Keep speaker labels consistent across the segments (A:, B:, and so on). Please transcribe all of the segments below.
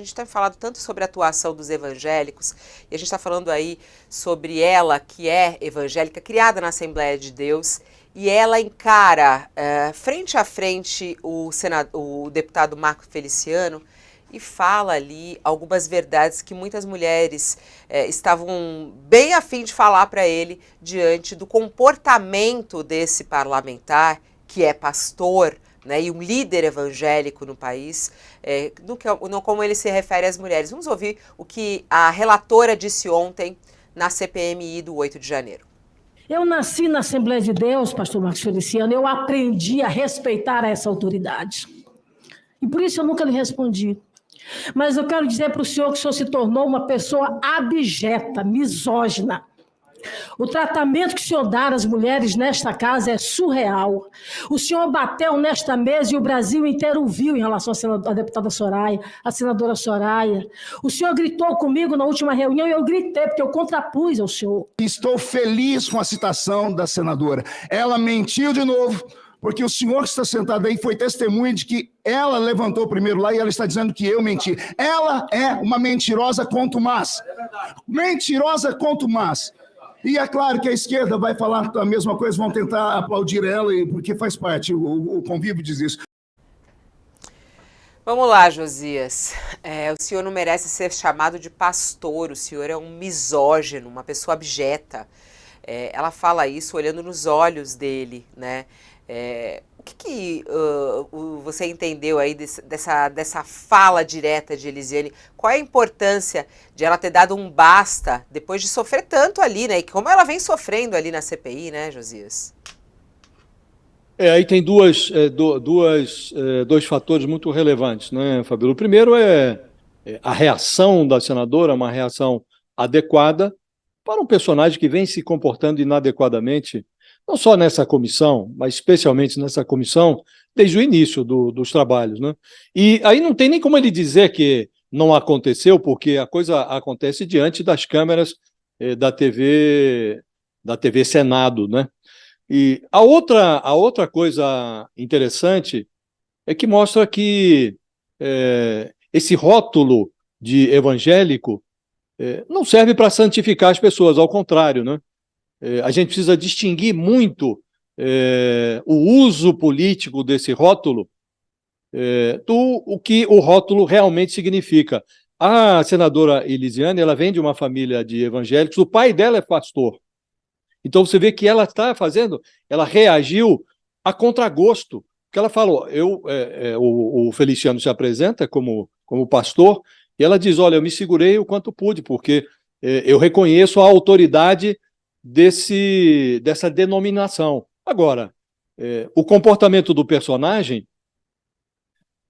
A: A gente tem falado tanto sobre a atuação dos evangélicos, e a gente está falando aí sobre ela, que é evangélica, criada na Assembleia de Deus, e ela encara frente a frente o deputado Marco Feliciano e fala ali algumas verdades que muitas mulheres estavam bem a fim de falar para ele diante do comportamento desse parlamentar, que é pastor, né, e um líder evangélico no país, no como ele se refere às mulheres. Vamos ouvir o que a relatora disse ontem na CPMI do 8 de janeiro.
B: Eu nasci na Assembleia de Deus, pastor Marcos Feliciano, eu aprendi a respeitar essa autoridade. E por isso eu nunca lhe respondi. Mas eu quero dizer para o senhor que o senhor se tornou uma pessoa abjeta, misógina. O tratamento que o senhor dá às mulheres nesta casa é surreal. O senhor bateu nesta mesa e o Brasil inteiro viu em relação à deputada Soraya, à senadora Soraya. O senhor gritou comigo na última reunião e eu gritei, porque eu contrapus ao senhor.
C: Estou feliz com a citação da senadora. Ela mentiu de novo, porque o senhor que está sentado aí foi testemunha de que ela levantou primeiro lá e ela está dizendo que eu menti. Ela é uma mentirosa contumaz. Mentirosa contumaz. E é claro que a esquerda vai falar a mesma coisa, vão tentar aplaudir ela, porque faz parte, o convívio diz isso.
A: Vamos lá, Josias. O senhor não merece ser chamado de pastor, o senhor é um misógino, uma pessoa abjeta. Ela fala isso olhando nos olhos dele, né? O que você entendeu aí dessa fala direta de Elisiane? Qual é a importância de ela ter dado um basta depois de sofrer tanto ali, né? E como ela vem sofrendo ali na CPI, né, Josias?
D: Aí tem dois fatores muito relevantes, né, Fabíola? O primeiro é a reação da senadora, uma reação adequada para um personagem que vem se comportando inadequadamente, não só nessa comissão, mas especialmente nessa comissão, desde o início dos trabalhos, né? E aí não tem nem como ele dizer que não aconteceu, porque a coisa acontece diante das câmeras da TV Senado, né? E a outra coisa interessante é que mostra que esse rótulo de evangélico não serve para santificar as pessoas, ao contrário, né? A gente precisa distinguir muito o uso político desse rótulo do que o rótulo realmente significa. A senadora Elisiane, ela vem de uma família de evangélicos, o pai dela é pastor. Então você vê que ela está fazendo, ela reagiu a contragosto, porque ela falou, o Feliciano se apresenta como pastor, e ela diz, olha, eu me segurei o quanto pude, porque eu reconheço a autoridade dessa denominação. Agora, o comportamento do personagem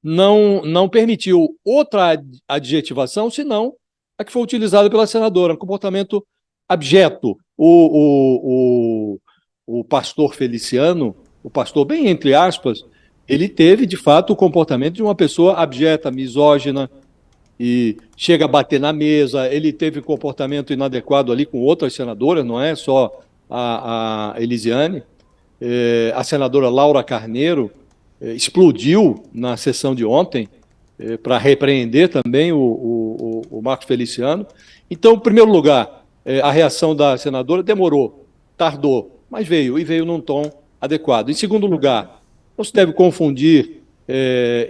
D: não permitiu outra adjetivação, senão a que foi utilizada pela senadora, um comportamento abjeto. O pastor Feliciano, o pastor bem entre aspas, ele teve, de fato, o comportamento de uma pessoa abjeta, misógina, e chega a bater na mesa. Ele teve comportamento inadequado ali com outras senadoras, não é só a Elisiane. A senadora Laura Carneiro explodiu na sessão de ontem para repreender também o Marcos Feliciano. Então, em primeiro lugar, a reação da senadora demorou, tardou, mas veio, e veio num tom adequado. Em segundo lugar, não se deve confundir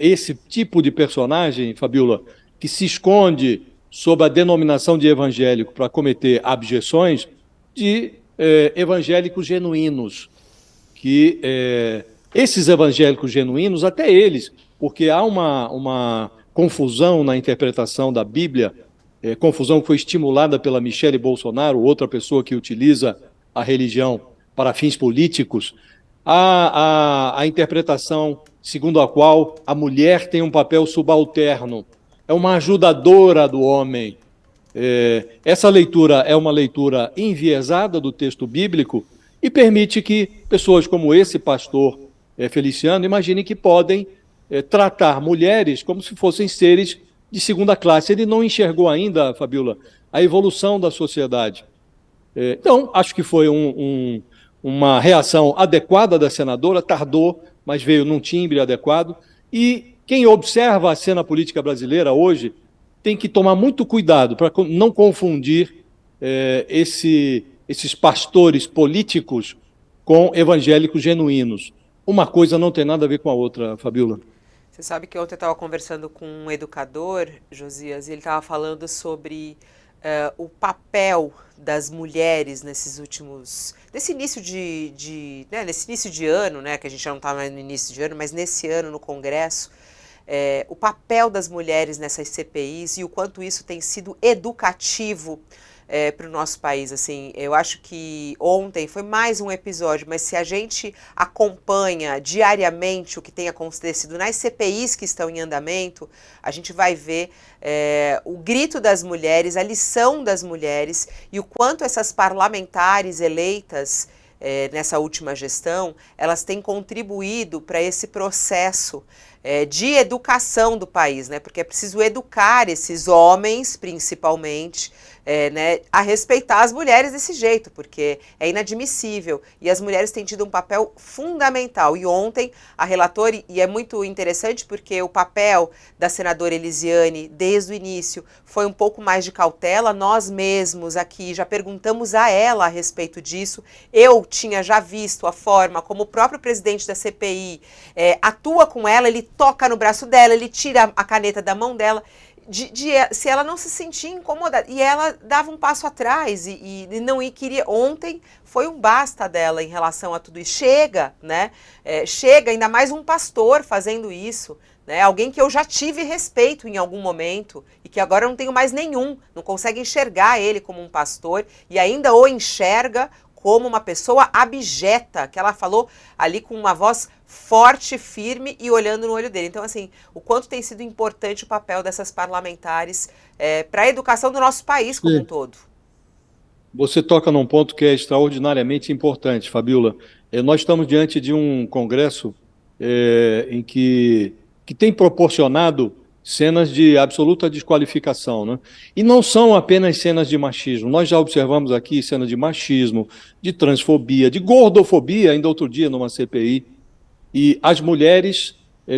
D: esse tipo de personagem, Fabíola, que se esconde sob a denominação de evangélico para cometer abjeções, de evangélicos genuínos, que esses evangélicos genuínos, até eles, porque há uma confusão na interpretação da Bíblia, confusão que foi estimulada pela Michele Bolsonaro, outra pessoa que utiliza a religião para fins políticos, a interpretação segundo a qual a mulher tem um papel subalterno, é uma ajudadora do homem. Essa leitura é uma leitura enviesada do texto bíblico e permite que pessoas como esse pastor Feliciano imaginem que podem tratar mulheres como se fossem seres de segunda classe. Ele não enxergou ainda, Fabíola, a evolução da sociedade. Então, acho que foi uma reação adequada da senadora, tardou, mas veio num timbre adequado. E quem observa a cena política brasileira hoje tem que tomar muito cuidado para não confundir esses pastores políticos com evangélicos genuínos. Uma coisa não tem nada a ver com a outra, Fabíola.
A: Você sabe que ontem eu estava conversando com um educador, Josias, e ele estava falando sobre o papel das mulheres nesse início nesse início de ano, né, que a gente já não está mais no início de ano, mas nesse ano no Congresso, o papel das mulheres nessas CPIs e o quanto isso tem sido educativo para o nosso país. Assim, eu acho que ontem foi mais um episódio, mas se a gente acompanha diariamente o que tem acontecido nas CPIs que estão em andamento, a gente vai ver o grito das mulheres, a lição das mulheres e o quanto essas parlamentares eleitas nessa última gestão, elas têm contribuído para esse processo de educação do país, né? Porque é preciso educar esses homens, principalmente, né, a respeitar as mulheres desse jeito, porque é inadmissível. E as mulheres têm tido um papel fundamental. E ontem a relatora, e é muito interessante porque o papel da senadora Elisiane, desde o início, foi um pouco mais de cautela. Nós mesmos aqui já perguntamos a ela a respeito disso. Eu tinha já visto a forma como o próprio presidente da CPI atua com ela, ele toca no braço dela, ele tira a caneta da mão dela, se ela não se sentia incomodada. E ela dava um passo atrás e não queria. Ontem foi um basta dela em relação a tudo isso. Chega, né? Chega, ainda mais um pastor fazendo isso, né? Alguém que eu já tive respeito em algum momento e que agora não tenho mais nenhum, não consegue enxergar ele como um pastor e ainda o enxerga como uma pessoa abjeta, que ela falou ali com uma voz forte, firme e olhando no olho dele. Então, assim, o quanto tem sido importante o papel dessas parlamentares para a educação do nosso país como um todo.
D: Você toca num ponto que é extraordinariamente importante, Fabíola. Nós estamos diante de um congresso em que tem proporcionado cenas de absoluta desqualificação, né? E não são apenas cenas de machismo. Nós já observamos aqui cenas de machismo, de transfobia, de gordofobia, ainda outro dia numa CPI. E as mulheres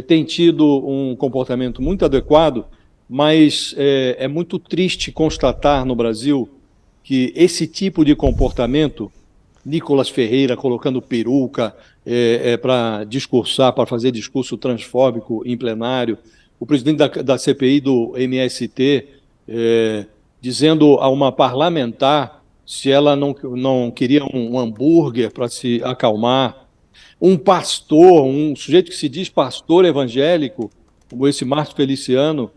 D: têm tido um comportamento muito adequado, mas é muito triste constatar no Brasil que esse tipo de comportamento, Nicolas Ferreira colocando peruca para discursar, para fazer discurso transfóbico em plenário, o presidente da CPI do MST dizendo a uma parlamentar se ela não queria um hambúrguer para se acalmar, um pastor, um sujeito que se diz pastor evangélico, como esse Márcio Feliciano,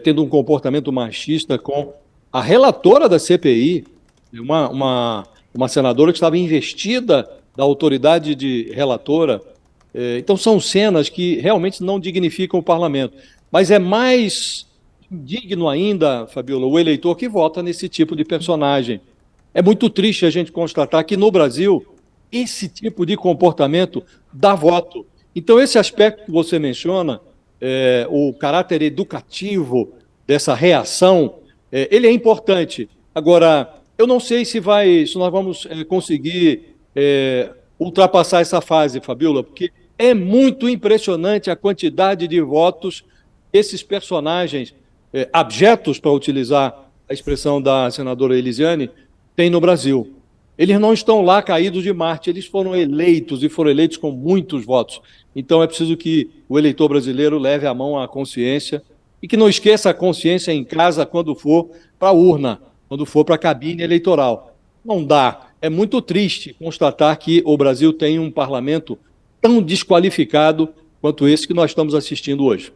D: tendo um comportamento machista com a relatora da CPI, uma senadora que estava investida da autoridade de relatora. Então são cenas que realmente não dignificam o parlamento. Mas é mais indigno ainda, Fabíola, o eleitor que vota nesse tipo de personagem. É muito triste a gente constatar que no Brasil esse tipo de comportamento dá voto. Então esse aspecto que você menciona, o caráter educativo dessa reação, ele é importante. Agora, eu não sei se nós vamos conseguir ultrapassar essa fase, Fabíola, porque é muito impressionante a quantidade de votos que esses personagens abjetos, para utilizar a expressão da senadora Elisiane, têm no Brasil. Eles não estão lá caídos de Marte, eles foram eleitos e foram eleitos com muitos votos. Então é preciso que o eleitor brasileiro leve a mão à consciência e que não esqueça a consciência em casa quando for para a urna, quando for para a cabine eleitoral. Não dá. É muito triste constatar que o Brasil tem um parlamento tão desqualificado quanto esse que nós estamos assistindo hoje.